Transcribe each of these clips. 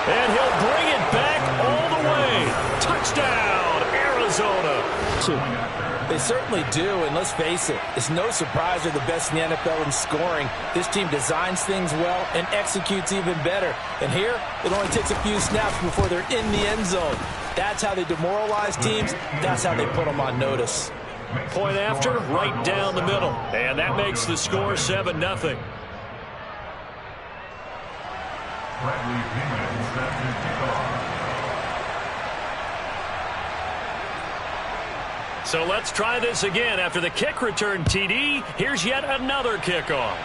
And he'll bring it back all the way. Touchdown, Arizona. They certainly do, and let's face it, it's no surprise they're the best in the NFL in scoring. This team designs things well and executes even better. And here, it only takes a few snaps before they're in the end zone. That's how they demoralize teams. That's how they put them on notice. Point after, right down the middle. And that makes the score 7-0. So let's try this again. After the kick return TD, here's yet another kickoff.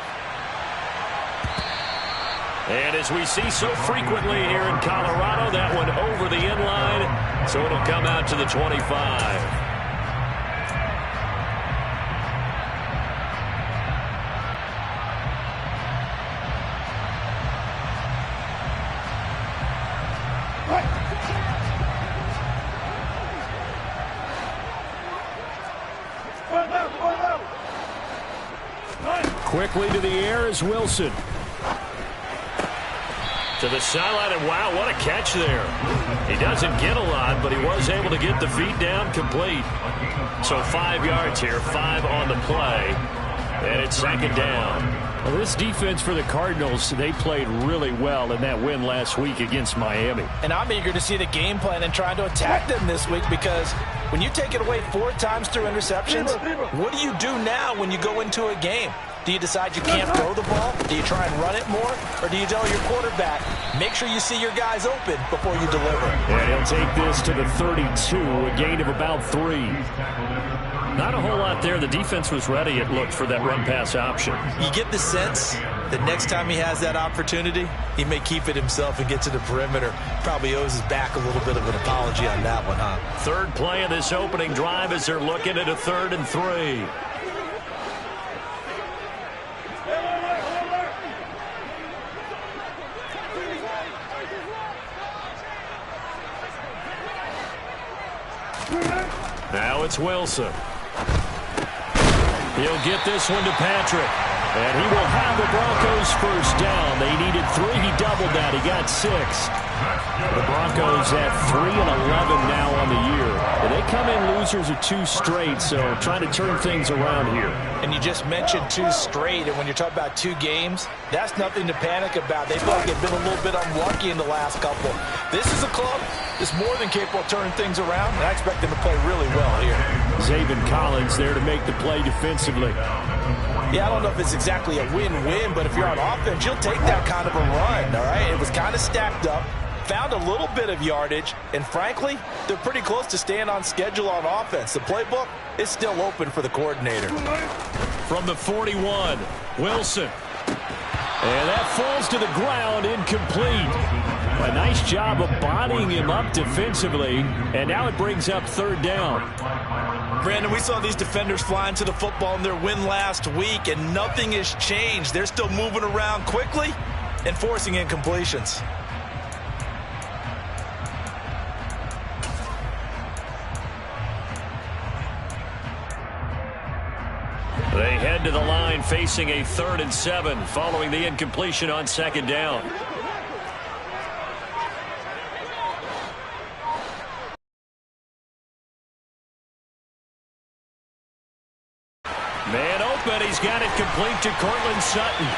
And as we see so frequently here in Colorado, that one over the end line, so it'll come out to the 25. Quickly to the air is Wilson. To the sideline, and wow, what a catch there. He doesn't get a lot, but he was able to get the feet down complete. So 5 yards here, 5 on the play, and it's second down. Well, this defense for the Cardinals, they played really well in that win last week against Miami. And I'm eager to see the game plan and trying to attack them this week, because when you take it away 4 times through interceptions, what do you do now when you go into a game? Do you decide you can't throw the ball? Do you try and run it more? Or do you tell your quarterback, make sure you see your guys open before you deliver? And he'll take this to the 32, a gain of about 3. Not a whole lot there. The defense was ready, it looked, for that run-pass option. You get the sense that next time he has that opportunity, he may keep it himself and get to the perimeter. Probably owes his back a little bit of an apology on that one, huh? Third play of this opening drive as they're looking at a 3rd and 3. Now it's Wilson. He'll get this one to Patrick. And he will have the Broncos first down. They needed 3. He doubled that. He got 6. The Broncos at 3-11 now on the year. And they come in losers of 2 straight, so trying to turn things around here. And you just mentioned 2 straight, and when you're talking about 2 games, that's nothing to panic about. They feel like they've been a little bit unlucky in the last couple. This is a club that's more than capable of turning things around, and I expect them to play really well here. Zaven Collins there to make the play defensively. Yeah, I don't know if it's exactly a win-win, but if you're on offense, you'll take that kind of a run, all right? It was kind of stacked up, found a little bit of yardage, and frankly, they're pretty close to staying on schedule on offense. The playbook is still open for the coordinator. From the 41, Wilson. And that falls to the ground, incomplete. A nice job of bodying him up defensively, and now it brings up 3rd down. Brandon, we saw these defenders flying to the football in their win last week, and nothing has changed. They're still moving around quickly and forcing incompletions. They head to the line facing a 3rd and 7 following the incompletion on 2nd down. Man open, he's got it complete to Cortland Sutton.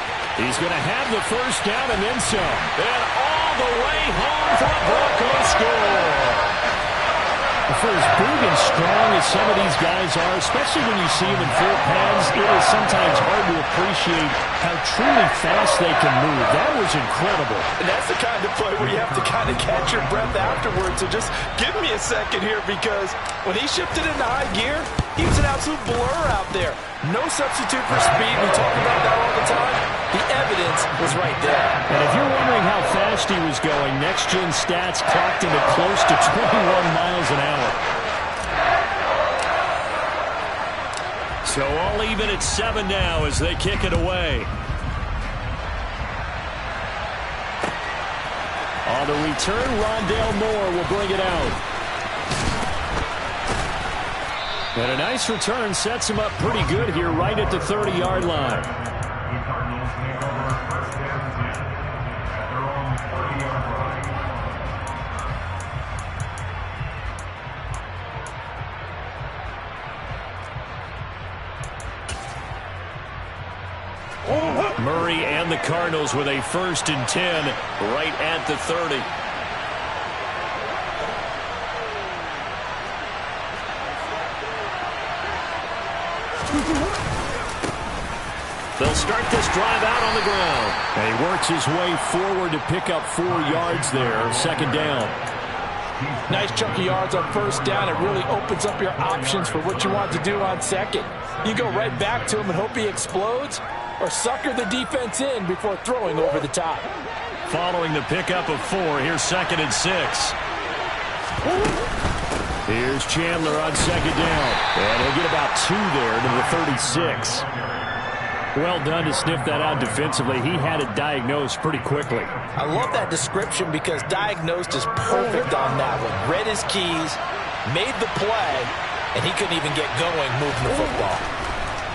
He's going to have the first down and then some. And all the way home for a Broncos score. For as big and strong as some of these guys are, especially when you see them in full pads, it is sometimes hard to appreciate how truly fast they can move. That was incredible. And that's the kind of play where you have to kind of catch your breath afterwards. So just give me a second here, because when he shifted into high gear, he was an absolute blur out there. No substitute for speed. We talk about that all the time. The evidence was right there. And if you're wondering how fast he was going, next-gen stats clocked him at close to 21 miles an hour. So all even at 7 now as they kick it away. On the return, Rondale Moore will bring it out. And a nice return sets him up pretty good here right at the 30-yard line. Murray and the Cardinals with a 1st and 10 right at the 30. They'll start this drive out on the ground. And he works his way forward to pick up 4 yards there. 2nd down. Nice chunk of yards on 1st down. It really opens up your options for what you want to do on 2nd. You go right back to him and hope he explodes, or sucker the defense in before throwing over the top. Following the pickup of 4, here's 2nd and 6. Here's Chandler on 2nd down. And he'll get about 2 there to the 36. Well done to sniff that out defensively. He had it diagnosed pretty quickly. I love that description because diagnosed is perfect on that one. Read his keys, made the play, and he couldn't even get going moving the football.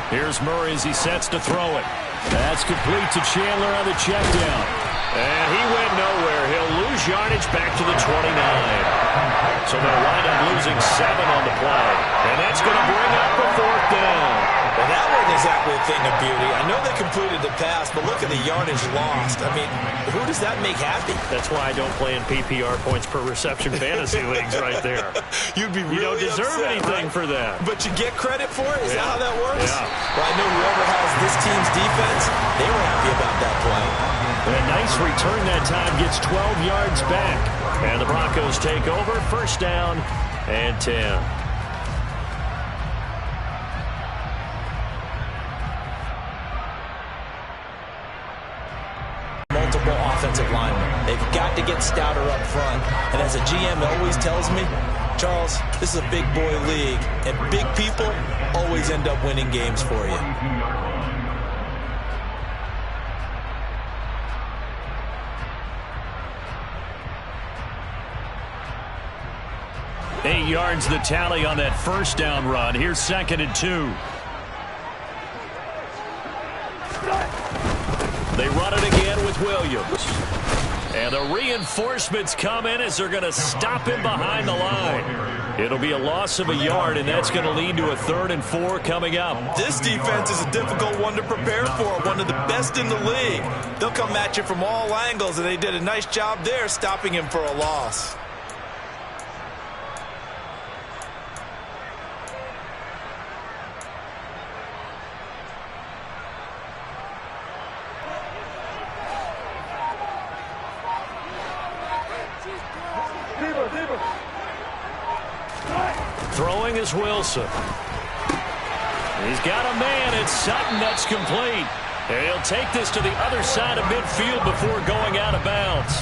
Here's Murray as he sets to throw it. That's complete to Chandler on the check down. And he went nowhere. He'll lose yardage back to the 29. So they'll wind up losing 7 on the play. And that's going to bring up a 4th down. Well, that wasn't exactly a thing of beauty. I know they completed the pass, but look at the yardage lost. I mean, who does that make happy? That's why I don't play in PPR points per reception fantasy leagues right there. You'd be really You don't deserve upset, anything right? for that. But you get credit for it? Is that how that works? Yeah. Well, I know whoever has this team's defense, they were happy about that play. A nice return that time, gets 12 yards back. And the Broncos take over, 1st down and 10. Multiple offensive linemen. They've got to get stouter up front. And as a GM always tells me, Charles, this is a big boy league, and big people always end up winning games for you. 8 yards the tally on that 1st down run. Here's 2nd and 2. They run it again with Williams. And the reinforcements come in as they're going to stop him behind the line. It'll be a loss of a yard, and that's going to lead to a 3rd and 4 coming up. This defense is a difficult one to prepare for, one of the best in the league. They'll come at you from all angles, and they did a nice job there stopping him for a loss. Throwing is Wilson. He's got a man. It's Sutton. That's complete. And he'll take this to the other side of midfield before going out of bounds.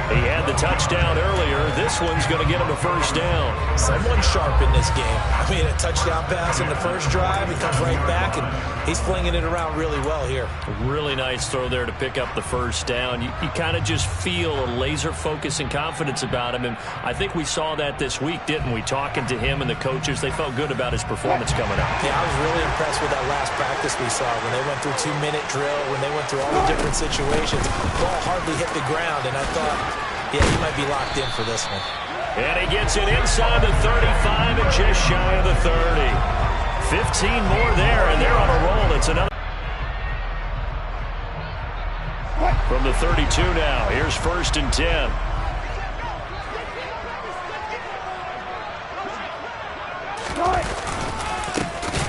He had the touchdown earlier. This one's going to get him a 1st down. Someone sharp in this game. I mean, a touchdown pass in the first drive. He comes right back, and he's flinging it around really well here. Really nice throw there to pick up the 1st down. You kind of just feel a laser focus and confidence about him. And I think we saw that this week, didn't we? Talking to him and the coaches, they felt good about his performance coming up. Yeah, I was really impressed with that last practice we saw when they went through 2-minute drill, when they went through all the different situations. Ball hardly hit the ground, and I thought, yeah, he might be locked in for this one. And he gets it inside the 35 and just shy of the 30. 15 more there, and they're on a roll. It's another. From the 32 now, here's 1st and 10.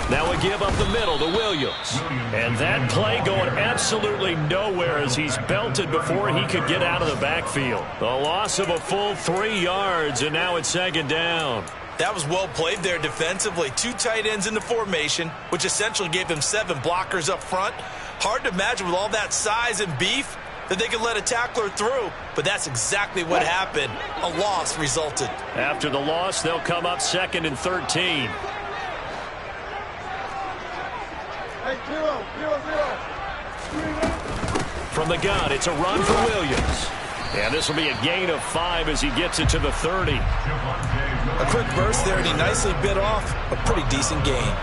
Now we give up the middle to Williams. And that play going absolutely nowhere as he's belted before he could get out of the backfield. The loss of a full 3 yards, and now it's 2nd down. That was well played there defensively. 2 tight ends in the formation, which essentially gave them 7 blockers up front. Hard to imagine with all that size and beef that they could let a tackler through, but that's exactly what happened. A loss resulted. After the loss, they'll come up 2nd and 13. From the gun, it's a run for Williams. And this will be a gain of 5 as he gets it to the 30. A quick burst there, and he nicely bit off a pretty decent gain.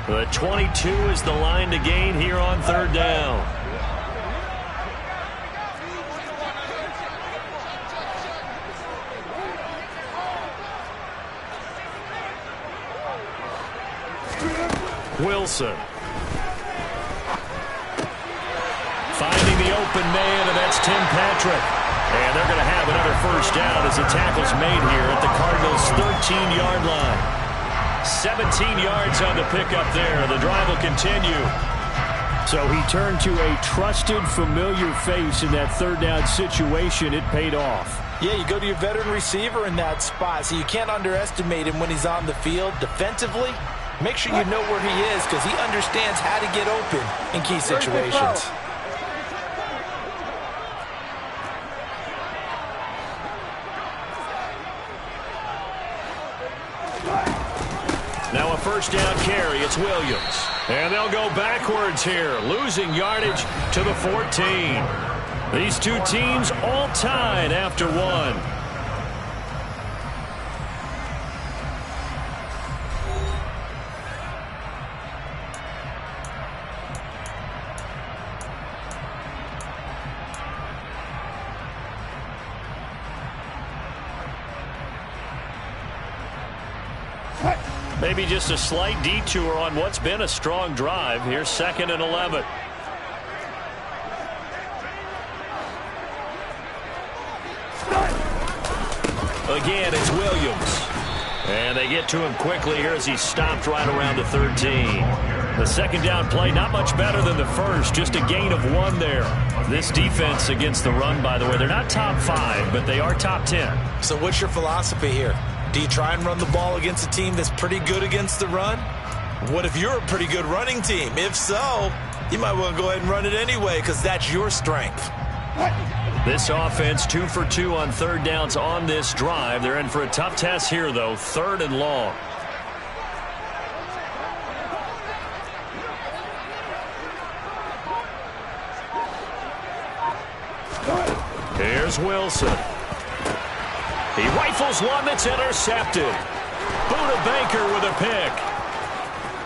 The 22 is the line to gain here on third down. Wilson. Finding the open man, and that's Tim Patrick. And they're going to have another first down as the tackle's made here at the Cardinals' 13-yard line. 17 yards on the pickup there. The drive will continue. So he turned to a trusted, familiar face in that third down situation. It paid off. Yeah, you go to your veteran receiver in that spot, so you can't underestimate him when he's on the field. Defensively, make sure you know where he is because he understands how to get open in key situations. Now a first down carry. It's Williams. And they'll go backwards here, losing yardage to the 14. These two teams all tied after one. Maybe just a slight detour on what's been a strong drive. Here's 2nd and 11. Again, it's Williams. And they get to him quickly here as he stopped right around the 13. The second down play, not much better than the first, just a gain of 1 there. This defense against the run, by the way, they're not top 5, but they are top 10. So what's your philosophy here? Do you try and run the ball against a team that's pretty good against the run? What if you're a pretty good running team? If so, you might want to go ahead and run it anyway because that's your strength. This offense 2 for 2 on third downs on this drive. They're in for a tough test here, though. 3rd and long. Here's Wilson. He rifles one that's intercepted. Buda Baker with a pick.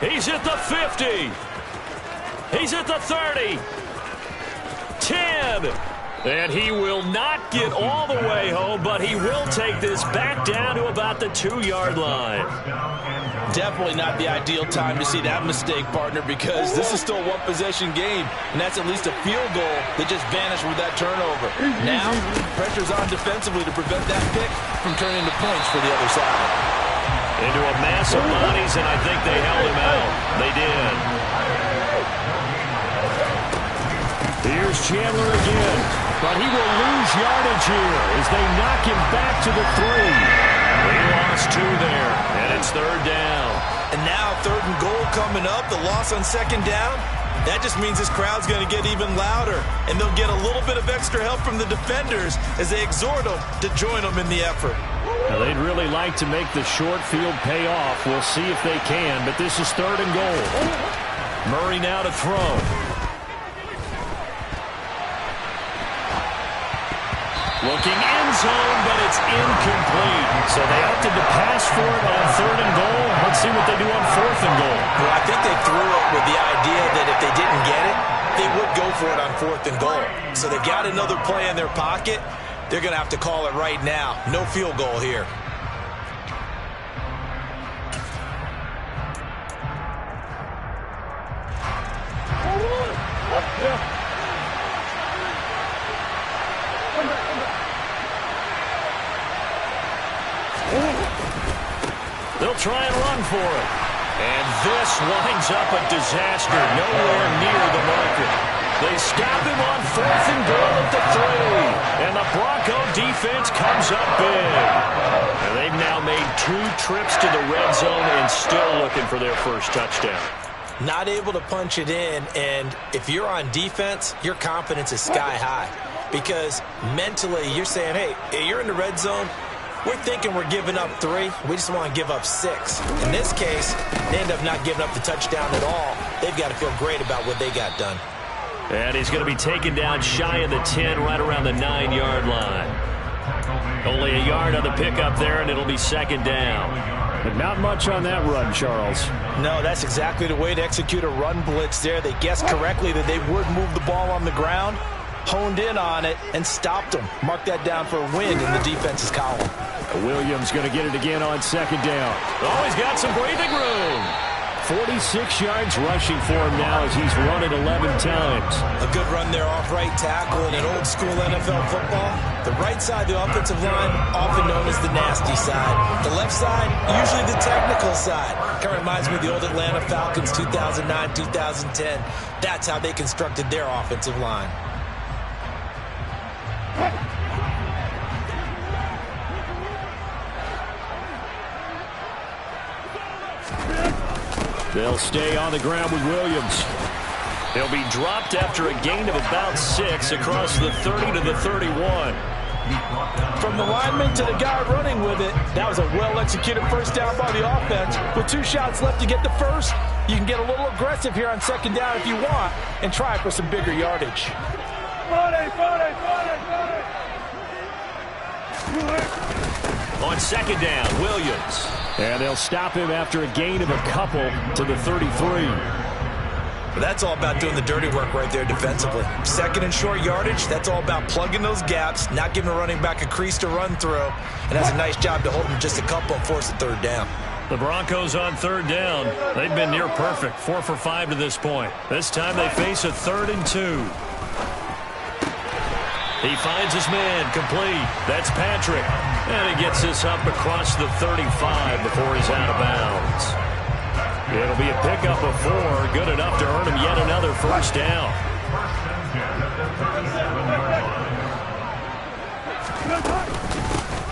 He's at the 50. He's at the 30. 10. And he will not get all the way home, but he will take this back down to about the 2-yard line. Definitely not the ideal time to see that mistake, partner, because this is still a one-possession game, and that's at least a field goal that just vanished with that turnover. Now, pressure's on defensively to prevent that pick from turning into points for the other side. Into a mass of bodies, and I think they held him out. They did. Here's Chandler again, but he will lose yardage here as they knock him back to the 3. He lost 2 there, and it's 3rd down. And now 3rd and goal coming up, the loss on 2nd down. That just means this crowd's going to get even louder, and they'll get a little bit of extra help from the defenders as they exhort them to join them in the effort. Now, they'd really like to make the short field pay off. We'll see if they can, but this is 3rd and goal. Murray now to throw. Looking end zone, but it's incomplete. So they opted to pass for it on 3rd and goal. Let's see what they do on 4th and goal. Well, I think they threw it with the idea that if they didn't get it, they would go for it on 4th and goal. So they've got another play in their pocket. They're going to have to call it right now. No field goal here. They'll try and run for it. And this winds up a disaster. Nowhere near the marker. They stop him on 4th and goal at the 3. And the Bronco defense comes up big. And they've now made 2 trips to the red zone and still looking for their first touchdown. Not able to punch it in, and if you're on defense, your confidence is sky high. Because mentally, you're saying, hey, you're in the red zone. We're thinking we're giving up 3. We just want to give up 6. In this case, they end up not giving up the touchdown at all. They've got to feel great about what they got done. And he's going to be taken down shy of the 10, right around the 9-yard line. Only a yard on the pickup there, and it'll be 2nd down. But not much on that run, Charles. No, that's exactly the way to execute a run blitz there. They guessed correctly that they would move the ball on the ground, honed in on it, and stopped them. Mark that down for a win in the defense's column. Williams going to get it again on second down. Oh, he's got some breathing room. 46 yards rushing for him now as he's run it 11 times. A good run there off right tackle in an old school NFL football. The right side, the offensive line, often known as the nasty side. The left side, usually the technical side. Kind of reminds me of the old Atlanta Falcons 2009, 2010. That's how they constructed their offensive line. They'll stay on the ground with Williams. He'll be dropped after a gain of about 6 across the 30 to the 31. From the lineman to the guy running with it, that was a well-executed first down by the offense. With 2 shots left to get the first, you can get a little aggressive here on second down if you want and try for some bigger yardage. On second down, Williams. And they'll stop him after a gain of a couple to the 33. But that's all about doing the dirty work right there defensively. Second and short yardage, that's all about plugging those gaps, not giving a running back a crease to run through, and that's a nice job to hold him just a couple and force a third down. The Broncos on third down. They've been near perfect, 4 for 5 to this point. This time they face a 3rd and 2. He finds his man, complete. That's Patrick. And he gets this up across the 35 before he's out of bounds. It'll be a pickup of 4, good enough to earn him yet another first down.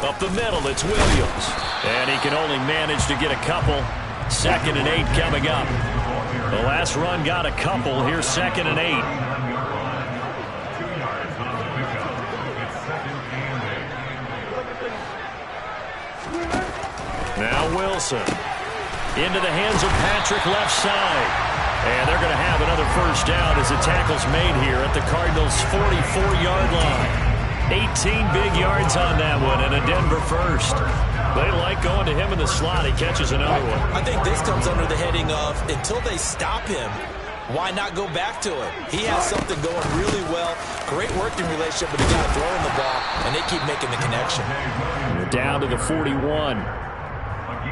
Up the middle, it's Williams. And he can only manage to get a couple. 2nd and 8 coming up. The last run got a couple. Here's 2nd and 8. Now Wilson. Into the hands of Patrick left side. And they're going to have another first down as the tackle's made here at the Cardinals' 44-yard line. 18 big yards on that one and a Denver first. They like going to him in the slot. He catches another one. I think this comes under the heading of until they stop him, why not go back to it? He has something going really well. Great working relationship with the guy throwing the ball, and they keep making the connection. Down to the 41.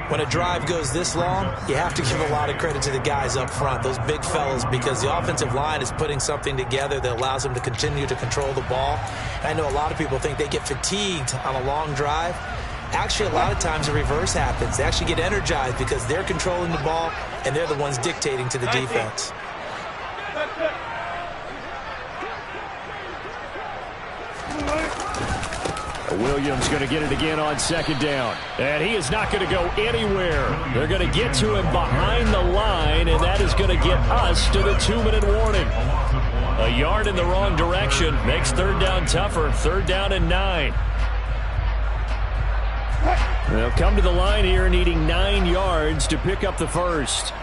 When a drive goes this long, you have to give a lot of credit to the guys up front, those big fellas, because the offensive line is putting something together that allows them to continue to control the ball. I know a lot of people think they get fatigued on a long drive. Actually, a lot of times the reverse happens. They actually get energized because they're controlling the ball, and they're the ones dictating to the defense. Williams going to get it again on second down. And he is not going to go anywhere. They're going to get to him behind the line, and that is going to get us to the 2-minute warning. A yard in the wrong direction makes third down tougher. 3rd down and 9. They'll come to the line here needing 9 yards to pick up the first.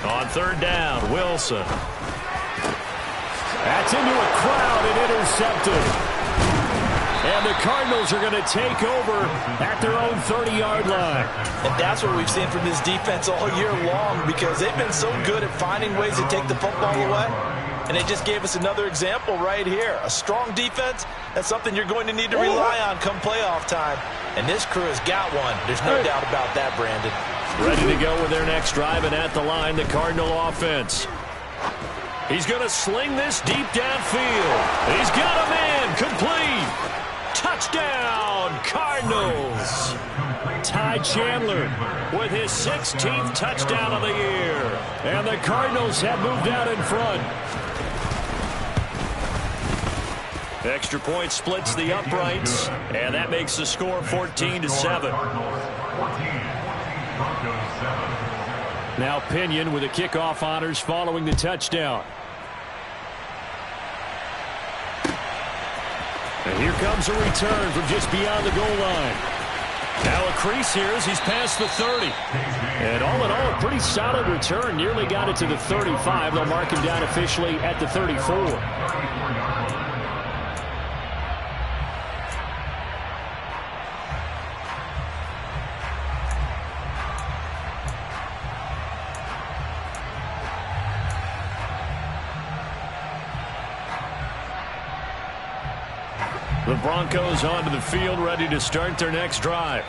On 3rd down, Wilson. That's into a crowd and intercepted. And the Cardinals are going to take over at their own 30-yard line. And that's what we've seen from this defense all year long, because they've been so good at finding ways to take the football away. And they just gave us another example right here. A strong defense, that's something you're going to need to rely on come playoff time. And this crew has got one. There's no doubt about that, Brandon. Ready to go with their next drive, and at the line, the Cardinal offense. He's going to sling this deep downfield. He's got a man complete. Touchdown, Cardinals. Ty Chandler with his 16th touchdown of the year. And the Cardinals have moved out in front. Extra point splits the uprights, and that makes the score 14-7. Now Pinion with the kickoff honors following the touchdown. And here comes a return from just beyond the goal line. Now a crease here as he's past the 30. And all in all, a pretty solid return. Nearly got it to the 35. They'll mark him down officially at the 34. The Broncos onto the field, ready to start their next drive.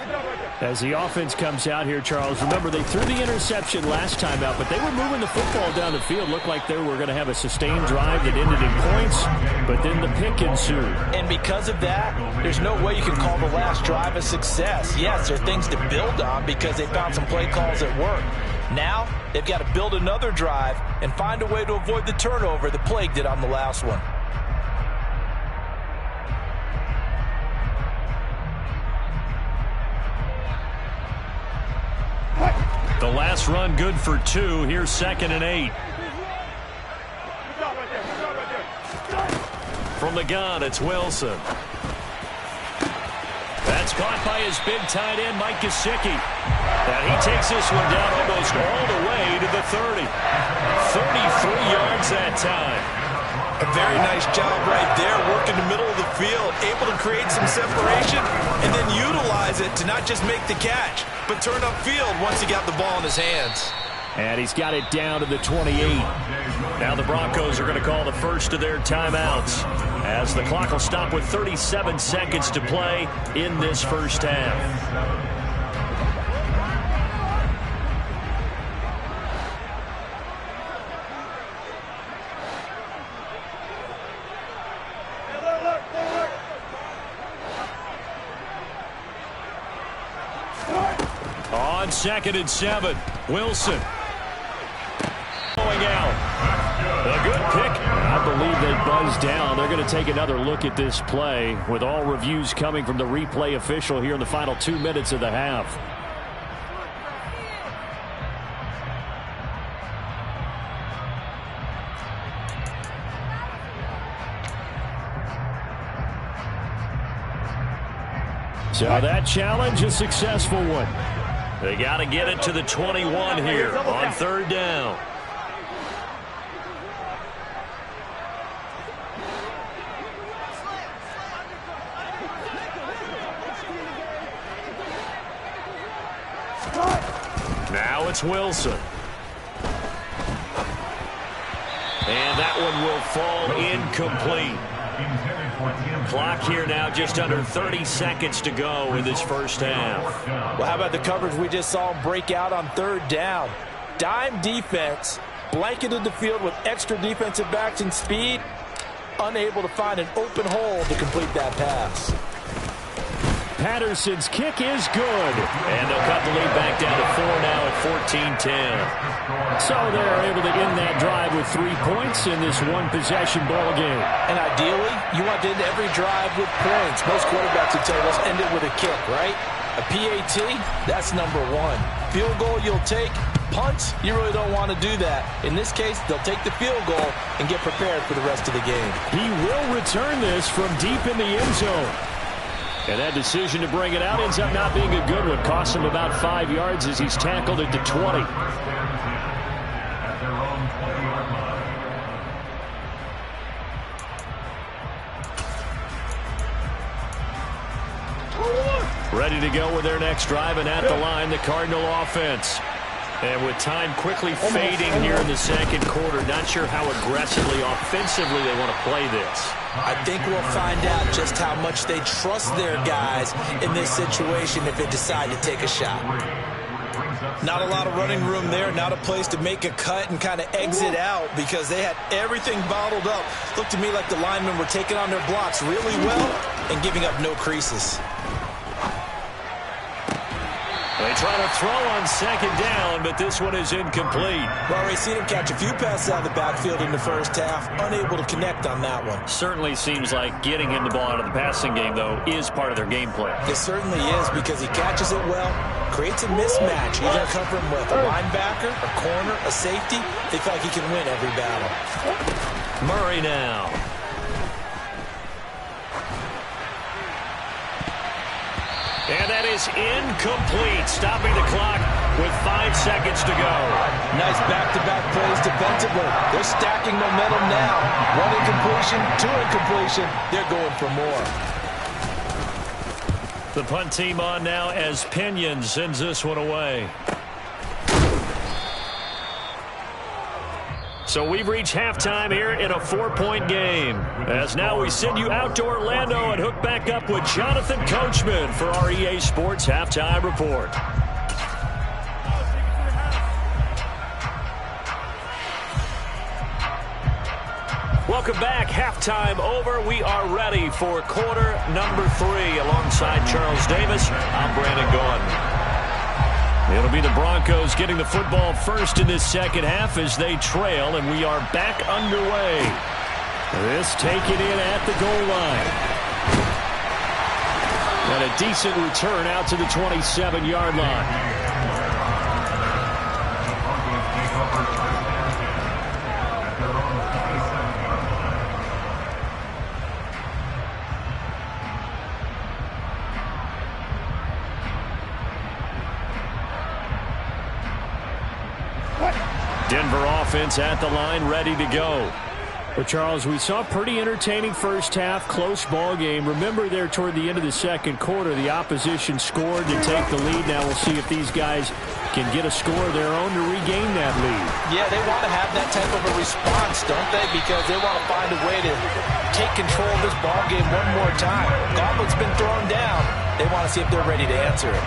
As the offense comes out here, Charles, remember they threw the interception last time out, but they were moving the football down the field. Looked like they were going to have a sustained drive that ended in points, but then the pick ensued. And because of that, there's no way you can call the last drive a success. Yes, there are things to build on because they found some play calls that work. Now, they've got to build another drive and find a way to avoid the turnover that plagued it on the last one. The last run good for 2. Here's 2nd and 8. From the gun, it's Wilson. That's caught by his big tight end, Mike Gesicki. And he takes this one down almost all the way to the 30. 33 yards that time. A very nice job right there, working the middle of the field, able to create some separation, and then utilize it to not just make the catch, but turn upfield once he got the ball in his hands. And he's got it down to the 28. Now the Broncos are going to call the first of their timeouts, as the clock will stop with 37 seconds to play in this first half. On 2nd and 7, Wilson going out. A good pick. I believe they buzzed down. They're going to take another look at this play with all reviews coming from the replay official here in the final 2 minutes of the half. So that challenge, a successful one. They got to get it to the 21 here on 3rd down. Now it's Wilson. And that one will fall incomplete. Clock here now, just under 30 seconds to go in this first half. Well, how about the coverage we just saw break out on 3rd down? Dime defense, blanketed the field with extra defensive backs and speed, unable to find an open hole to complete that pass. Patterson's kick is good. And they'll cut the lead back down to 4 now at 14-10. So they're able to end that drive with 3 points in this one-possession ball game. And ideally, you want to end every drive with points. Most quarterbacks would tell us end it with a kick, right? A PAT, that's number 1. Field goal you'll take. Punts, you really don't want to do that. In this case, they'll take the field goal and get prepared for the rest of the game. He will return this from deep in the end zone. And that decision to bring it out ends up not being a good one. Costs him about 5 yards as he's tackled at the 20. Ready to go with their next drive, and at the line, the Cardinal offense. And with time quickly fading here in the second quarter, not sure how aggressively, offensively they want to play this. I think we'll find out just how much they trust their guys in this situation if they decide to take a shot. Not a lot of running room there, not a place to make a cut and kind of exit out because they had everything bottled up. Looked to me like the linemen were taking on their blocks really well and giving up no creases. They try to throw on second down, but this one is incomplete. Well, already seen him catch a few passes out of the backfield in the first half, unable to connect on that one. Certainly seems like getting him the ball out of the passing game, though, is part of their game plan. It certainly is because he catches it well, creates a mismatch. You're going to cover him with a linebacker, a corner, a safety. They feel like he can win every battle. Murray now. And that is incomplete, stopping the clock with 5 seconds to go. Nice back-to-back plays defensively. They're stacking momentum now. 1 incompletion, 2 incompletion. They're going for more. The punt team on now as Pinion sends this one away. So we've reached halftime here in a 4-point game. As now we send you out to Orlando and hook back up with Jonathan Coachman for our EA Sports Halftime Report. Welcome back. Halftime over. We are ready for quarter number 3. Alongside Charles Davis, I'm Brandon Gaudin. It'll be the Broncos getting the football first in this second half as they trail, and we are back underway. This taken in at the goal line. And a decent return out to the 27-yard line. Denver offense at the line, ready to go. But, Charles, we saw a pretty entertaining first half, close ball game. Remember there toward the end of the second quarter, the opposition scored to take the lead. Now we'll see if these guys can get a score of their own to regain that lead. Yeah, they want to have that type of a response, don't they? Because they want to find a way to take control of this ball game one more time. Gauntlet's been thrown down. They want to see if they're ready to answer it.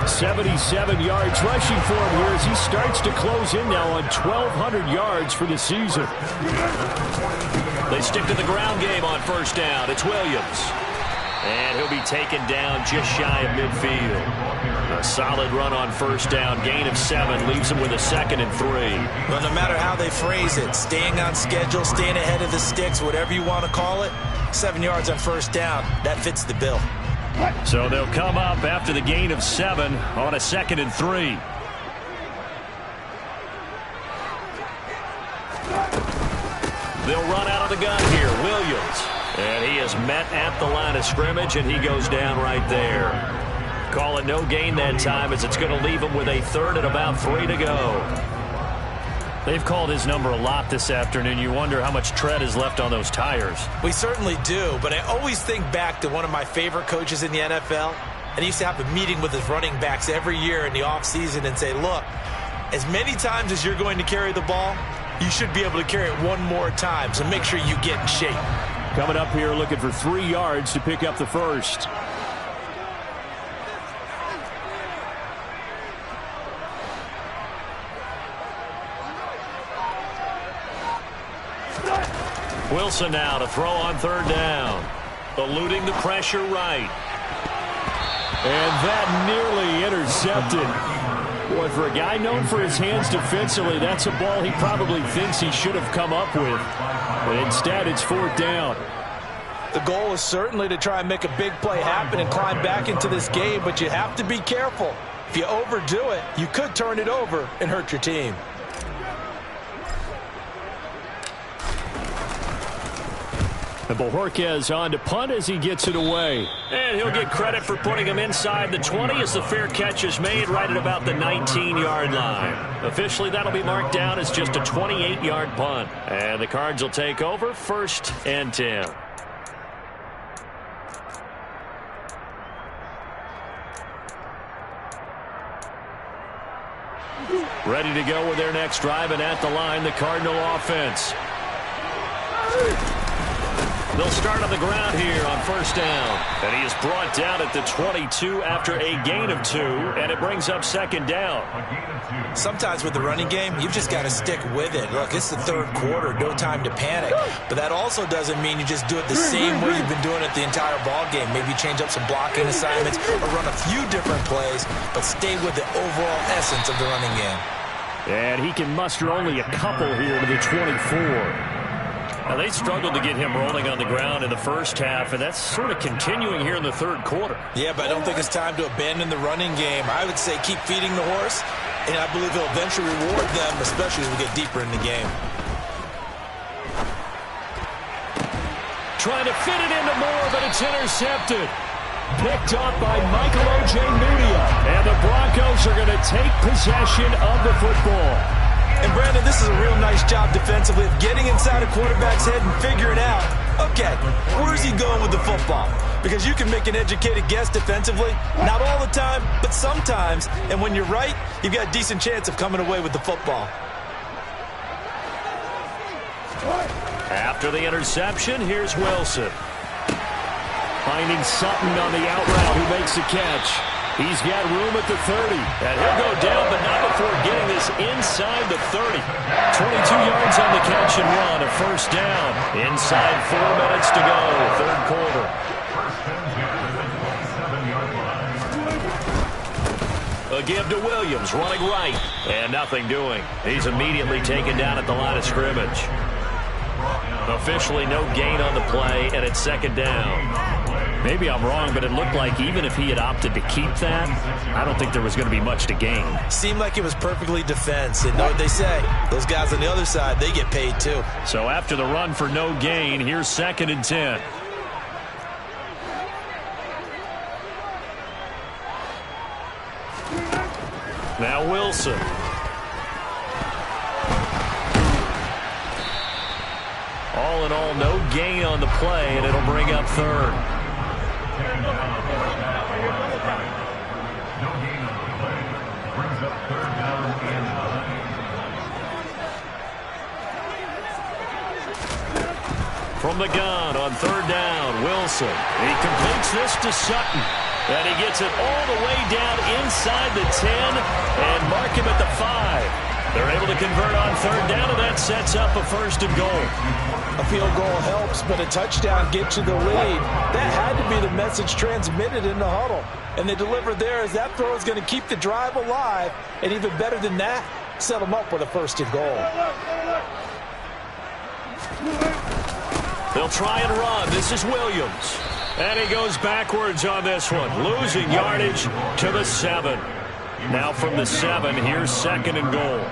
77 yards rushing for him here as he starts to close in now on 1,200 yards for the season. They stick to the ground game on first down. It's Williams. And he'll be taken down just shy of midfield. A solid run on first down. Gain of 7 leaves him with a 2nd and 3. Well, no matter how they phrase it, staying on schedule, staying ahead of the sticks, whatever you want to call it, 7 yards on first down, that fits the bill. So they'll come up after the gain of 7 on a 2nd and 3. They'll run out of the gun here. Williams. And he is met at the line of scrimmage, and he goes down right there. Call it no gain that time as it's going to leave him with a 3rd and about 3 to go. They've called his number a lot this afternoon. You wonder how much tread is left on those tires. We certainly do, but I always think back to one of my favorite coaches in the NFL, and he used to have a meeting with his running backs every year in the offseason and say, look, as many times as you're going to carry the ball, you should be able to carry it one more time, so make sure you get in shape. Coming up here looking for 3 yards to pick up the first. Wilson now to throw on 3rd down. Eluding the pressure right. And that nearly intercepted. Boy, for a guy known for his hands defensively, that's a ball he probably thinks he should have come up with. But instead, it's 4th down. The goal is certainly to try and make a big play happen and climb back into this game, but you have to be careful. If you overdo it, you could turn it over and hurt your team. And Bojorquez on to punt as he gets it away. And he'll get credit for putting him inside the 20 as the fair catch is made right at about the 19-yard line. Officially, that'll be marked down as just a 28-yard punt. And the Cards will take over 1st and 10. Ready to go with their next drive, and at the line, the Cardinal offense. They'll start on the ground here on first down. And he is brought down at the 22 after a gain of 2, and it brings up 2nd down. Sometimes with the running game, you've just got to stick with it. Look, it's the 3rd quarter, no time to panic. But that also doesn't mean you just do it the same way you've been doing it the entire ball game. Maybe change up some blocking assignments or run a few different plays, but stay with the overall essence of the running game. And he can muster only a couple here to the 24. Now, they struggled to get him rolling on the ground in the first half, and that's sort of continuing here in the 3rd quarter. Yeah, but I don't think it's time to abandon the running game. I would say keep feeding the horse, and I believe he'll eventually reward them, especially as we get deeper in the game. Trying to fit it into Moore, but it's intercepted. Picked off by Michael O.J. Mudia. And the Broncos are going to take possession of the football. And, Brandon, this is a real nice job defensively of getting inside a quarterback's head and figuring out, okay, where's he going with the football? Because you can make an educated guess defensively, not all the time, but sometimes. And when you're right, you've got a decent chance of coming away with the football. After the interception, here's Wilson. Finding Sutton on the out route, who makes the catch. He's got room at the 30. And he'll go down, but not before getting this inside the 30. 22 yards on the catch and run, a first down. Inside 4 minutes to go, third quarter. A give to Williams, running right. And nothing doing. He's immediately taken down at the line of scrimmage. Officially no gain on the play, and it's second down. Maybe I'm wrong, but it looked like even if he had opted to keep that, I don't think there was going to be much to gain. Seemed like it was perfectly defense. And know what they say, those guys on the other side, they get paid too. So after the run for no gain, here's 2nd and 10. Now Wilson. All in all, no gain on the play, and it'll bring up third. From the gun on third down, Wilson. He completes this to Sutton. And he gets it all the way down inside the 10 and mark him at the 5. They're able to convert on third down, and that sets up a first and goal. A field goal helps, but a touchdown gets you the lead. That had to be the message transmitted in the huddle. And they delivered there as that throw is going to keep the drive alive. And even better than that, set them up with a first and goal. They'll try and run. This is Williams. And he goes backwards on this one, losing yardage to the 7. Now from the 7, here's 2nd and goal.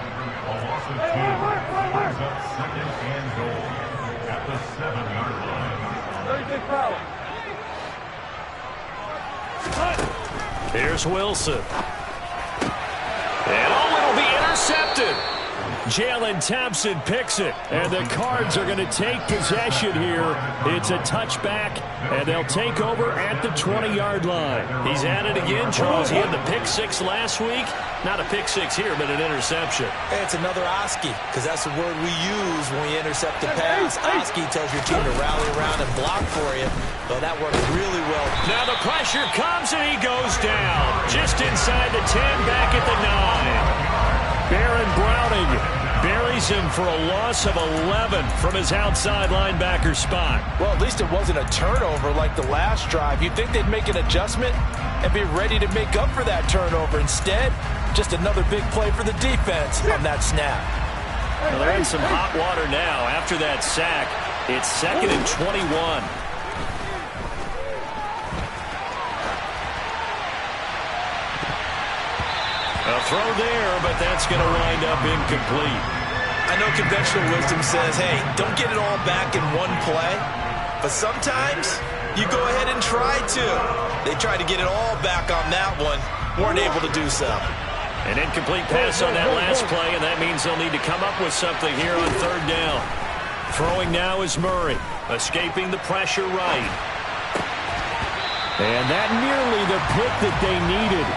Here's Wilson. And it'll be intercepted. Jalen Thompson picks it, and the Cards are going to take possession here. It's a touchback, and they'll take over at the 20-yard line. He's at it again, Charles. He had the pick 6 last week. Not a pick 6 here, but an interception. Hey, it's another Oski, because that's the word we use when we intercept the pass. Oski tells your team to rally around and block for you. Well, that worked really well. Now the pressure comes, and he goes down. Just inside the 10, back at the 9. Baron Browning buries him for a loss of 11 from his outside linebacker spot. Well, at least it wasn't a turnover like the last drive. You'd think they'd make an adjustment and be ready to make up for that turnover. Instead, just another big play for the defense on that snap. Well, they're in some hot water now. After that sack, it's 2nd and 21. A throw there, but that's going to wind up incomplete. I know conventional wisdom says, hey, don't get it all back in one play. But sometimes you go ahead and try to. They tried to get it all back on that one. Weren't able to do so. An incomplete pass on that last play, and that means they'll need to come up with something here on third down. Throwing now is Murray, escaping the pressure right. And that nearly the pick that they needed.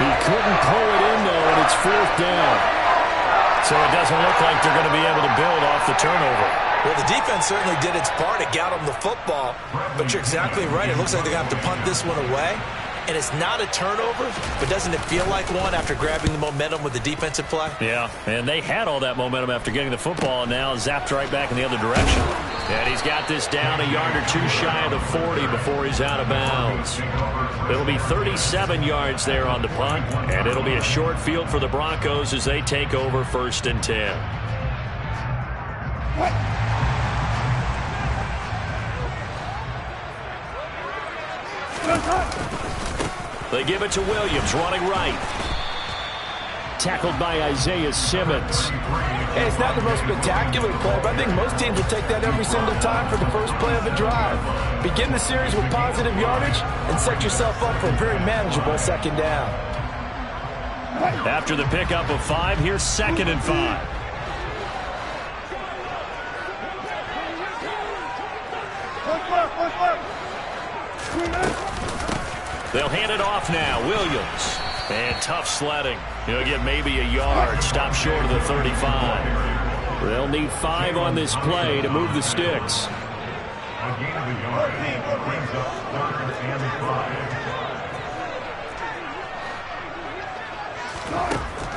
He couldn't pull it in, though, and it's 4th down. So it doesn't look like they're going to be able to build off the turnover. Well, the defense certainly did its part. It got them the football. But you're exactly right. It looks like they're going to have to punt this one away. And it's not a turnover, but doesn't it feel like one after grabbing the momentum with the defensive play? Yeah, and they had all that momentum after getting the football, and now zapped right back in the other direction. And he's got this down a yard or two shy of the 40 before he's out of bounds. It'll be 37 yards there on the punt, and it'll be a short field for the Broncos as they take over 1st and 10. They give it to Williams, running right. tackled by Isaiah Simmons. Hey, it's not the most spectacular play, but I think most teams will take that every single time for the first play of a drive. Begin the series with positive yardage and set yourself up for a very manageable second down. After the pickup of 5, here's 2nd and 5. They'll hand it off now. Williams. And tough sledding. He'll get maybe a yard. Stop short of the 35. They'll need 5 on this play to move the sticks.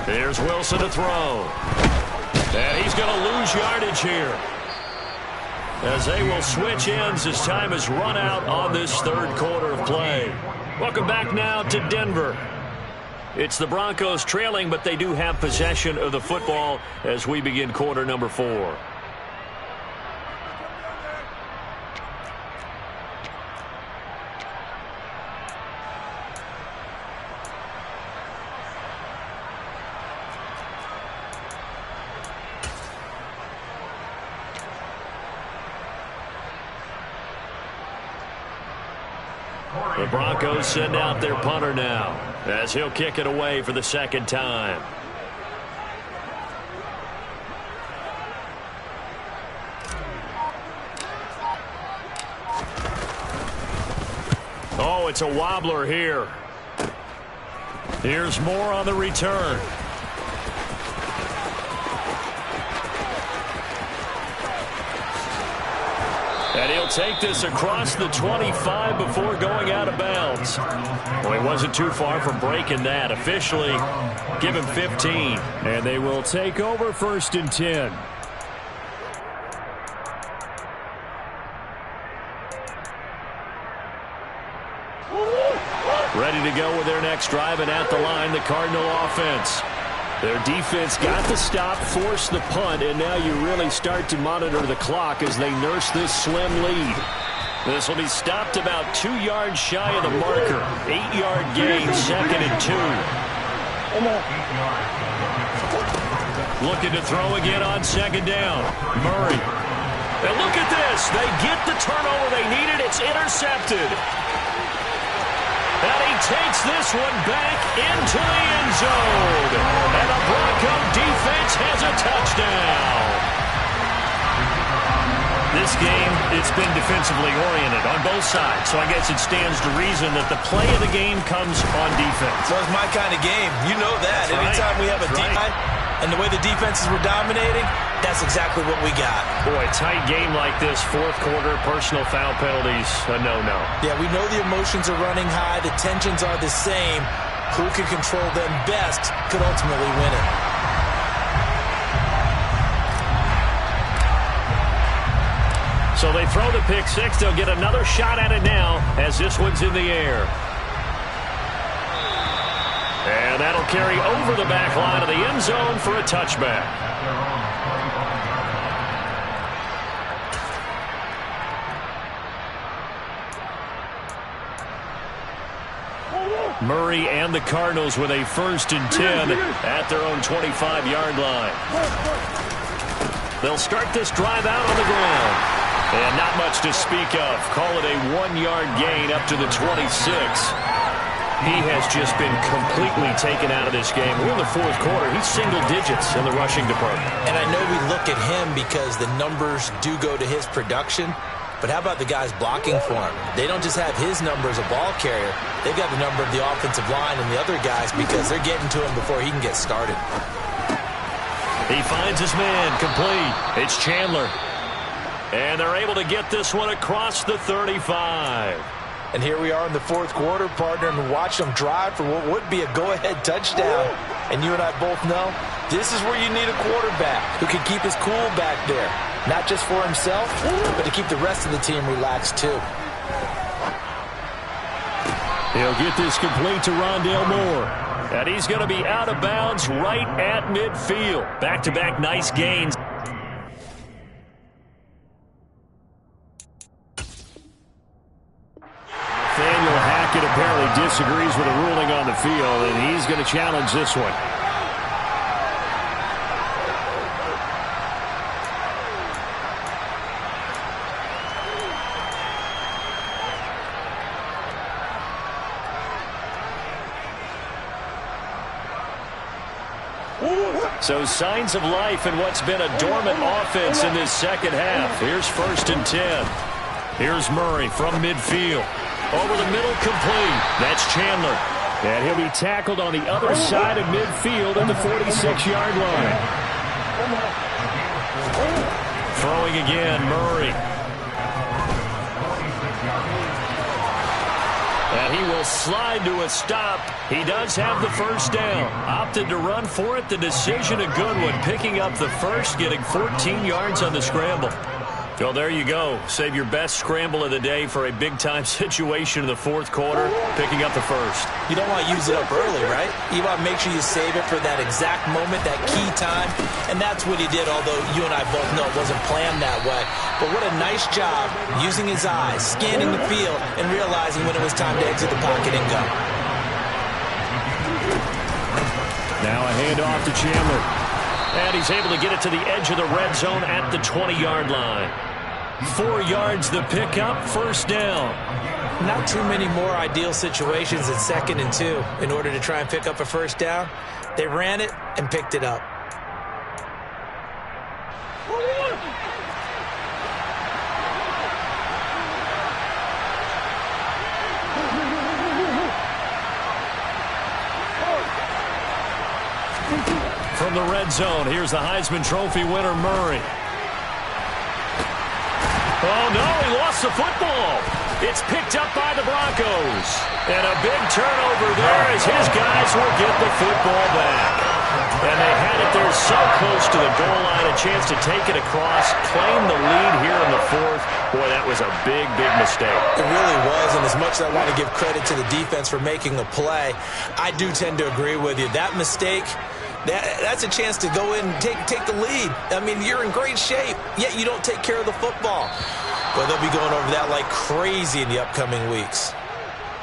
Here's Wilson to throw. And he's going to lose yardage here, as they will switch ends as time has run out on this third quarter of play. Welcome back now to Denver. It's the Broncos trailing, but they do have possession of the football as we begin quarter number 4. The Broncos send out their punter now, as he'll kick it away for the second time. Oh, it's a wobbler here. Here's more on the return. And he'll take this across the 25 before going out of bounds. Well, he wasn't too far from breaking that. Officially, give him 15. And they will take over 1st and 10. Ready to go with their next drive, and at the line, the Cardinal offense. Their defense got the stop, forced the punt, and now you really start to monitor the clock as they nurse this slim lead. This will be stopped about 2 yards shy of the marker. 8-yard gain, 2nd and 2. Looking to throw again on 2nd down. Murray. And look at this. They get the turnover they needed. It's intercepted. And he takes this one back into the end zone. And the Bronco defense has a touchdown. This game, it's been defensively oriented on both sides, so I guess it stands to reason that the play of the game comes on defense. So it's my kind of game. You know that. That's Anytime right. we have a defense and the way the defenses were dominating, that's exactly what we got. Boy, tight game like this, 4th quarter, personal foul penalties, a no-no. Yeah, we know the emotions are running high. The tensions are the same. Who can control them best could ultimately win it. So they throw the pick 6. They'll get another shot at it now as this one's in the air. And that'll carry over the back line of the end zone for a touchback. Murray and the Cardinals with a 1st and 10 at their own 25-yard line. They'll start this drive out on the ground. And not much to speak of. Call it a 1-yard gain up to the 26. He has just been completely taken out of this game. We're in the 4th quarter. He's single digits in the rushing department. And I know we look at him because the numbers do go to his production. But how about the guys blocking for him? They don't just have his number as a ball carrier. They've got the number of the offensive line and the other guys because they're getting to him before he can get started. He finds his man complete. It's Chandler. And they're able to get this one across the 35. And here we are in the 4th quarter, partner, and watch them drive for what would be a go-ahead touchdown. And you and I both know this is where you need a quarterback who can keep his cool back there. Not just for himself, but to keep the rest of the team relaxed too. He'll get this complete to Rondale Moore. And he's going to be out of bounds right at midfield. Back-to-back nice gains. Apparently disagrees with a ruling on the field, and he's going to challenge this one. So signs of life in what's been a dormant offense in this second half. Here's 1st and 10. Here's Murray from midfield. Over the middle, complete. That's Chandler. And he'll be tackled on the other side of midfield at the 46-yard line. Throwing again, Murray. And he will slide to a stop. He does have the first down. Opted to run for it. The decision a good one. Picking up the first, getting 14 yards on the scramble. Well, there you go. Save your best scramble of the day for a big-time situation in the fourth quarter, picking up the first. You don't want to use it up early, right? You want to make sure you save it for that exact moment, that key time, and that's what he did, although you and I both know it wasn't planned that way. But what a nice job using his eyes, scanning the field, and realizing when it was time to exit the pocket and go. Now a handoff to Chandler. And he's able to get it to the edge of the red zone at the 20-yard line. 4 yards the pickup, first down. Not too many more ideal situations at 2nd and 2 in order to try and pick up a first down. They ran it and picked it up. From the red zone, here's the Heisman Trophy winner, Murray. Oh, no, he lost the football. It's picked up by the Broncos. And a big turnover there as his guys will get the football back. And they had it there so close to the goal line, a chance to take it across, claim the lead here in the fourth. Boy, that was a big, big mistake. It really was, and as much as I want to give credit to the defense for making a play, I do tend to agree with you. That mistake... That's a chance to go in and take the lead. I mean, you're in great shape, yet you don't take care of the football. Well, they'll be going over that like crazy in the upcoming weeks.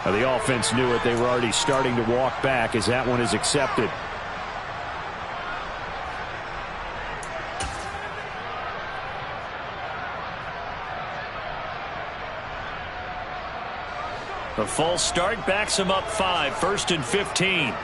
Now, the offense knew it. They were already starting to walk back as that one is accepted. The false start backs him up 5, 1st and 15.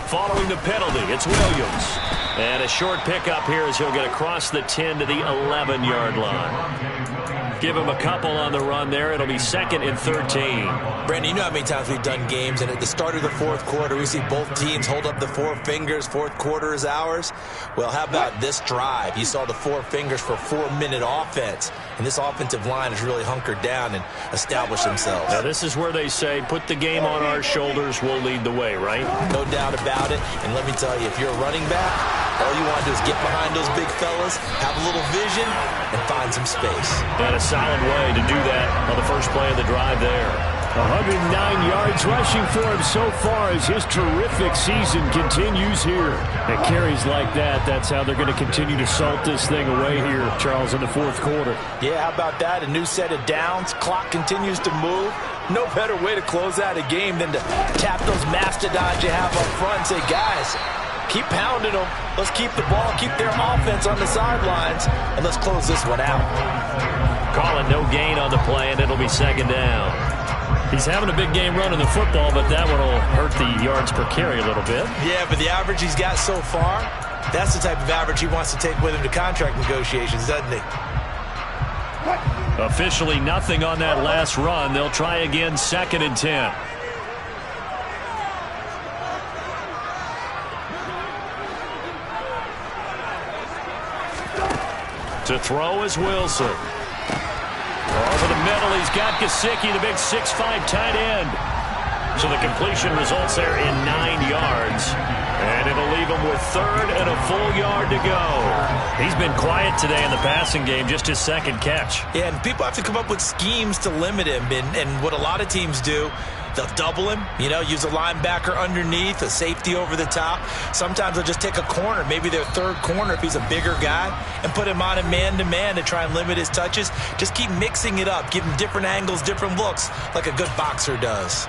Following the penalty, it's Williams. And a short pickup here as he'll get across the 10 to the 11-yard line. Give him a couple on the run there. It'll be 2nd and 13. Brandon, you know how many times we've done games, and at the start of the fourth quarter, we see both teams hold up the 4 fingers. Fourth quarter is ours. Well, how about this drive? You saw the 4 fingers for 4-minute offense. And this offensive line has really hunkered down and established themselves. Now, this is where they say, put the game on our shoulders, we'll lead the way, right? No doubt about it. And let me tell you, if you're a running back, all you want to do is get behind those big fellas, have a little vision, and find some space. And a solid way to do that on the first play of the drive there. 109 yards rushing for him so far as his terrific season continues here. And carries like that, that's how they're going to continue to salt this thing away here, Charles, in the fourth quarter. Yeah, how about that? A new set of downs. Clock continues to move. No better way to close out a game than to tap those mastodons you have up front and say, guys, keep pounding them. Let's keep the ball, keep their offense on the sidelines, and let's close this one out. Calling no gain on the play, and it'll be 2nd down. He's having a big game running the football, but that one will hurt the yards per carry a little bit. Yeah, but the average he's got so far, that's the type of average he wants to take with him to contract negotiations, doesn't he? Officially nothing on that last run. They'll try again, 2nd and 10. To throw is Wilson. Over the middle, he's got Gesicki, the big 6'5" tight end. So the completion results there in 9 yards. And it'll leave him with 3rd and a full yard to go. He's been quiet today in the passing game, just his 2nd catch. Yeah, and people have to come up with schemes to limit him. And what a lot of teams do, they'll double him, use a linebacker underneath, a safety over the top. Sometimes they'll just take a corner, maybe their 3rd corner if he's a bigger guy, and put him on a man-to-man to try and limit his touches. Just keep mixing it up, give him different angles, different looks, like a good boxer does.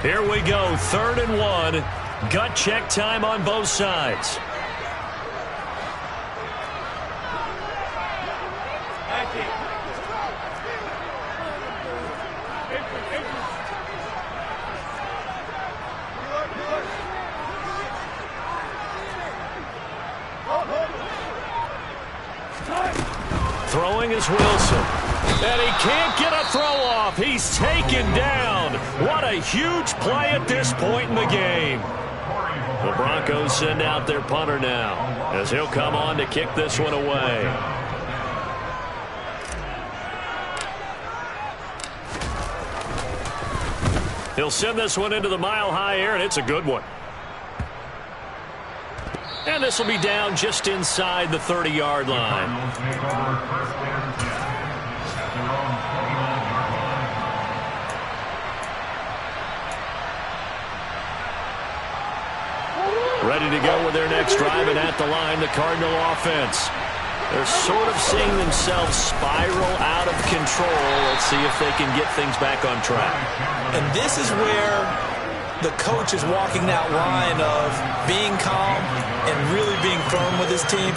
Here we go, 3rd and 1. Gut check time on both sides. Throwing is Wilson. And he can't get a throw off. He's taken down. What a huge play at this point in the game. The Broncos send out their punter now, as he'll come on to kick this one away. He'll send this one into the mile-high air, and it's a good one. And this will be down just inside the 30-yard line. Ready to go with their next drive, and at the line, the Cardinal offense. They're sort of seeing themselves spiral out of control. Let's see if they can get things back on track. And this is where the coach is walking that line of being calm and really being firm with his team.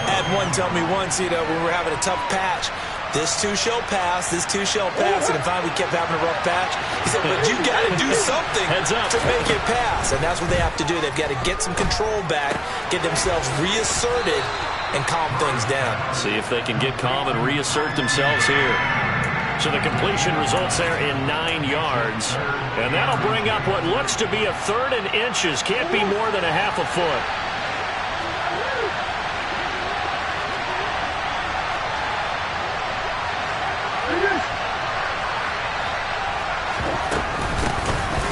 Had one tell me once, when we were having a tough patch, this too shall pass, this too shall pass, and finally we kept having a rough patch. He said, but you got to do something to make it pass, and that's what they have to do. They've got to get some control back, get themselves reasserted, and calm things down. See if they can get calm and reassert themselves here. So the completion results there in 9 yards. And that'll bring up what looks to be a 3rd and inches. Can't be more than a half a foot.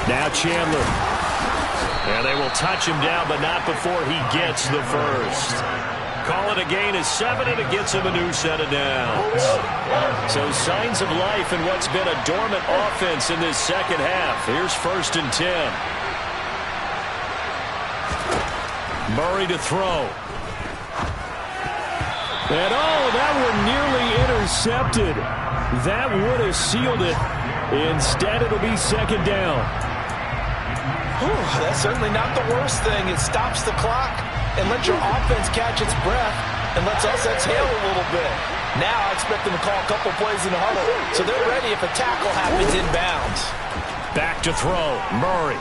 Now Chandler. And they will touch him down, but not before he gets the first. Call it a gain of 7, and it gets him a new set of downs. So signs of life in what's been a dormant offense in this second half. Here's 1st and 10. Murray to throw. And that one nearly intercepted. That would have sealed it. Instead, it'll be 2nd down. That's certainly not the worst thing. It stops the clock and lets your offense catch its breath and lets us exhale a little bit. Now I expect them to call a couple plays in the huddle, so they're ready if a tackle happens inbounds. Back to throw. Murray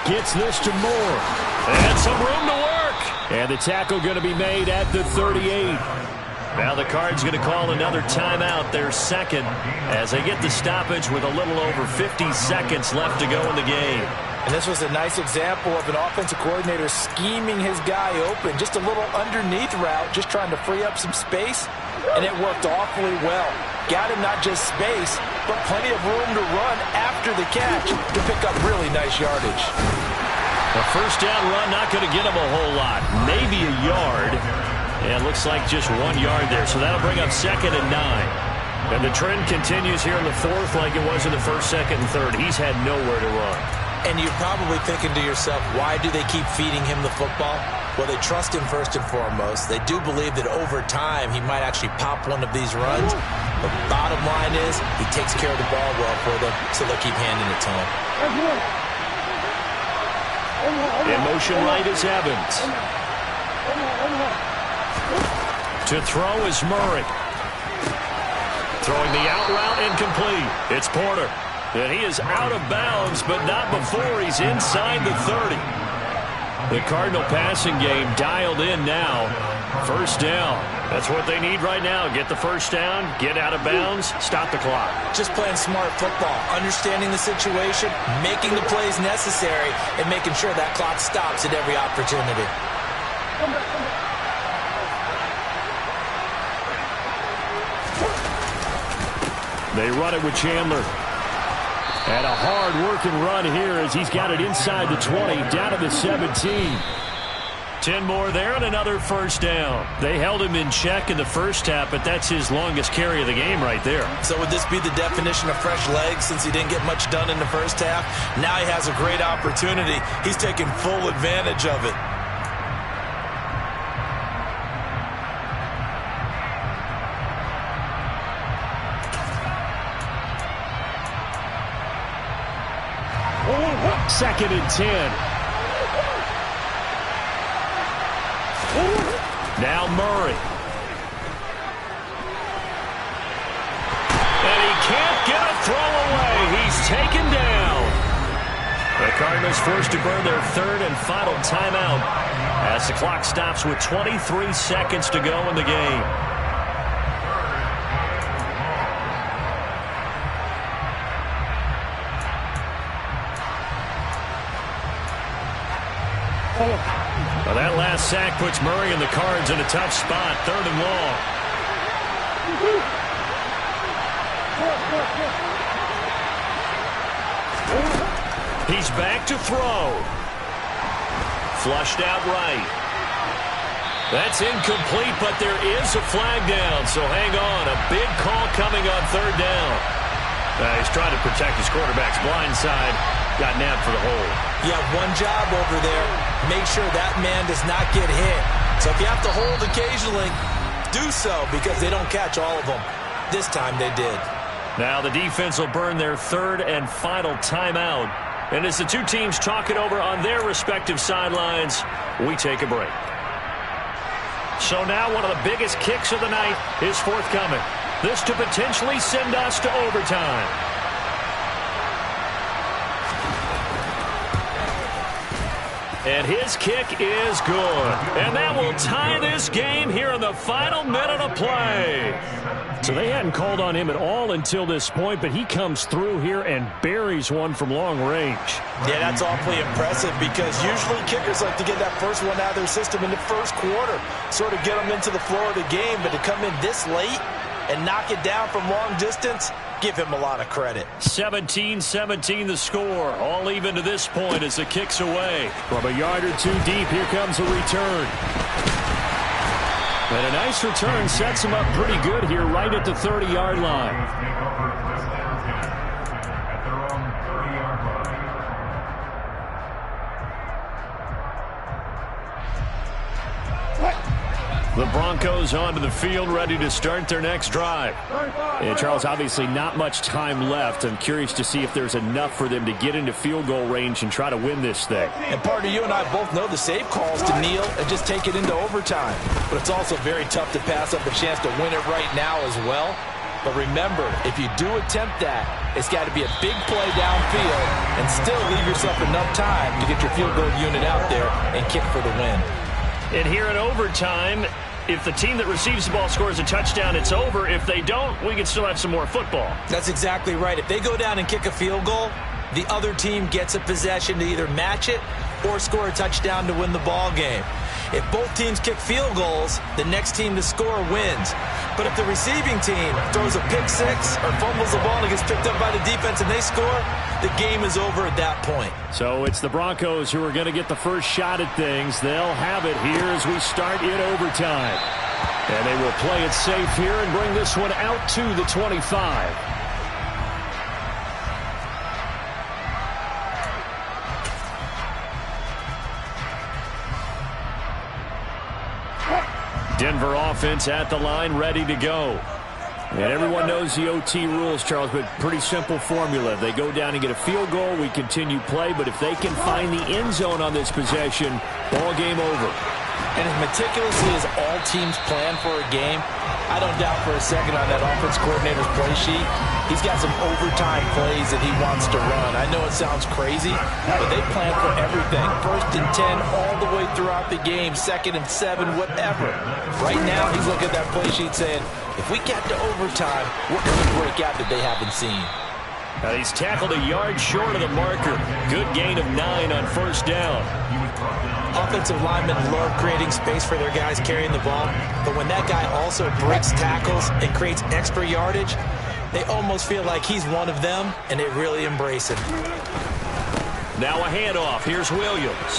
gets this to Moore. And some room to work. And the tackle going to be made at the 38. Now the Cards going to call another timeout, their 2nd, as they get the stoppage with a little over 50 seconds left to go in the game. And this was a nice example of an offensive coordinator scheming his guy open. Just a little underneath route, just trying to free up some space, and it worked awfully well. Got him not just space, but plenty of room to run after the catch to pick up really nice yardage. A 1st down run, not going to get him a whole lot. Maybe a yard. And looks like just 1 yard there. So that'll bring up 2nd and 9. And the trend continues here in the 4th like it was in the 1st, 2nd, and 3rd. He's had nowhere to run. And you're probably thinking to yourself, why do they keep feeding him the football? Well, they trust him first and foremost. They do believe that over time he might actually pop one of these runs. The bottom line is he takes care of the ball well for them, so they'll keep handing it to him. In motion right is Evans. To throw is Murray. Throwing the out route incomplete. It's Porter. And he is out of bounds, but not before he's inside the 30. The Cardinal passing game dialed in now. 1st down. That's what they need right now. Get the 1st down, get out of bounds, stop the clock. Just playing smart football, understanding the situation, making the plays necessary, and making sure that clock stops at every opportunity. They run it with Chandler. And a hard-working run here as he's got it inside the 20, down to the 17. 10 more there and another 1st down. They held him in check in the 1st half, but that's his longest carry of the game right there. So would this be the definition of fresh legs since he didn't get much done in the 1st half? Now he has a great opportunity. He's taking full advantage of it. 2nd and 10. Now Murray. And he can't get a throw away. He's taken down. The Cardinals forced to burn their 3rd and final timeout as the clock stops with 23 seconds to go in the game. Well, that last sack puts Murray and the Cards in a tough spot, 3rd and long. He's back to throw. Flushed out right. That's incomplete, but there is a flag down, so hang on. A big call coming on 3rd down. He's trying to protect his quarterback's blind side. Got nabbed for the hold. You have one job over there. Make sure that man does not get hit. So if you have to hold occasionally, do so because they don't catch all of them. This time they did. Now the defense will burn their 3rd and final timeout. And as the two teams talk it over on their respective sidelines, we take a break. So now one of the biggest kicks of the night is forthcoming. This to potentially send us to overtime. And his kick is good. And that will tie this game here in the final minute of play. So they hadn't called on him at all until this point, but he comes through here and buries one from long range. Yeah, that's awfully impressive because usually kickers like to get that first one out of their system in the first quarter, sort of get them into the flow of the game, but to come in this late and knock it down from long distance, give him a lot of credit. 17-17 the score. All even to this point as the kick's away. From a yard or two deep, here comes a return. And a nice return sets him up pretty good here right at the 30-yard line. The Broncos onto the field, ready to start their next drive. And Charles, obviously not much time left. I'm curious to see if there's enough for them to get into field goal range and try to win this thing. And partner, you and I both know the safe calls to kneel and just take it into overtime. But it's also very tough to pass up a chance to win it right now as well. But remember, if you do attempt that, it's got to be a big play downfield and still leave yourself enough time to get your field goal unit out there and kick for the win. And here in overtime, if the team that receives the ball scores a touchdown, it's over. If they don't, we can still have some more football. That's exactly right. If they go down and kick a field goal, the other team gets a possession to either match it or score a touchdown to win the ball game. If both teams kick field goals, the next team to score wins. But if the receiving team throws a pick six or fumbles the ball and gets picked up by the defense and they score, the game is over at that point. So it's the Broncos who are going to get the first shot at things. They'll have it here as we start in overtime. And they will play it safe here and bring this one out to the 25. Denver offense at the line, ready to go. And everyone knows the OT rules, Charles, but pretty simple formula. They go down and get a field goal, we continue play, but if they can find the end zone on this possession, ball game over. And as meticulously as all teams plan for a game, I don't doubt for a second on that offense coordinator's play sheet, he's got some overtime plays that he wants to run. I know it sounds crazy, but they plan for everything. 1st and 10 all the way throughout the game, 2nd and 7, whatever. Right now, he's looking at that play sheet saying, if we get to overtime, we're going to break out that they haven't seen. Now he's tackled a yard short of the marker. Good gain of 9 on 1st down. Offensive linemen love creating space for their guys carrying the ball, but when that guy also breaks tackles and creates extra yardage, they almost feel like he's one of them, and they really embrace him. Now a handoff. Here's Williams.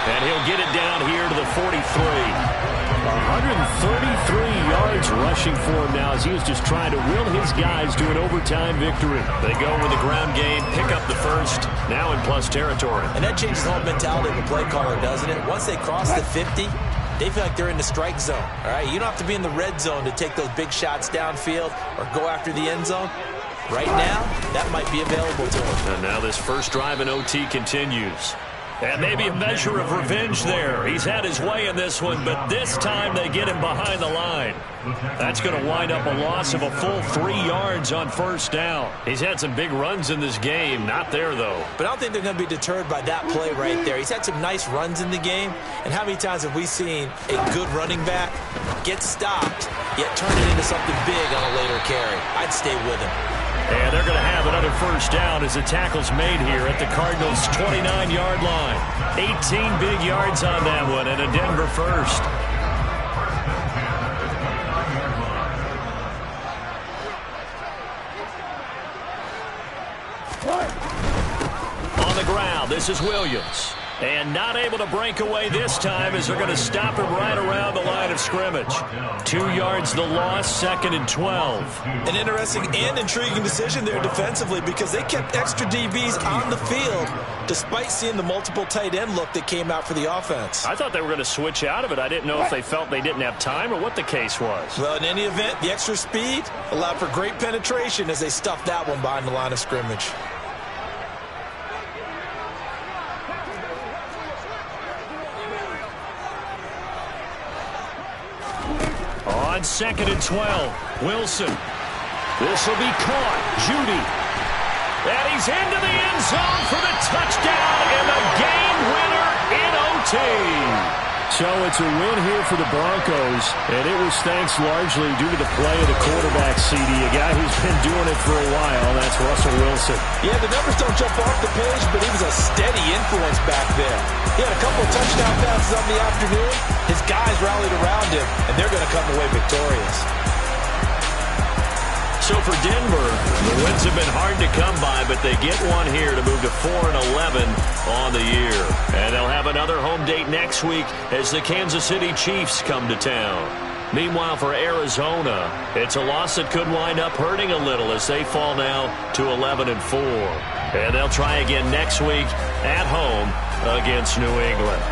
And he'll get it down here to the 43. 133 yards rushing for him now as he was just trying to will his guys to an overtime victory. They go with the ground game, pick up the first, now in plus territory. And that changes the whole mentality of a play caller, doesn't it? Once they cross the 50, they feel like they're in the strike zone. All right, you don't have to be in the red zone to take those big shots downfield or go after the end zone. Right now, that might be available to him. And now this first drive in OT continues. And maybe a measure of revenge there. He's had his way in this one, but this time they get him behind the line. That's going to wind up a loss of a full 3 yards on first down. He's had some big runs in this game. Not there, though. But I don't think they're going to be deterred by that play right there. He's had some nice runs in the game. And how many times have we seen a good running back get stopped, yet turn it into something big on a later carry? I'd stay with him. And they're going to have another first down as the tackle's made here at the Cardinals' 29-yard line. 18 big yards on that one, and a Denver first. On the ground, this is Williams. And not able to break away this time as they're going to stop him right around the line of scrimmage. 2 yards the loss, 2nd and 12. An interesting and intriguing decision there defensively because they kept extra DBs on the field despite seeing the multiple tight end look that came out for the offense. I thought they were going to switch out of it. I didn't know if they felt they didn't have time or what the case was. Well, in any event, the extra speed allowed for great penetration as they stuffed that one behind the line of scrimmage. On 2nd and 12, Wilson. This will be caught. Judy. And he's into the end zone for the touchdown and the game winner in OT. So it's a win here for the Broncos, and it was thanks largely due to the play of the quarterback, CD, a guy who's been doing it for a while. That's Russell Wilson. Yeah, the numbers don't jump off the page, but he was a steady influence back there. He had a couple of touchdown passes on the afternoon. His guys rallied around him, and they're going to come away victorious. So for Denver, the wins have been hard to come by, but they get one here to move to 4-11 on the year. And they'll have another home date next week as the Kansas City Chiefs come to town. Meanwhile, for Arizona, it's a loss that could wind up hurting a little as they fall now to 11-4. And they'll try again next week at home against New England.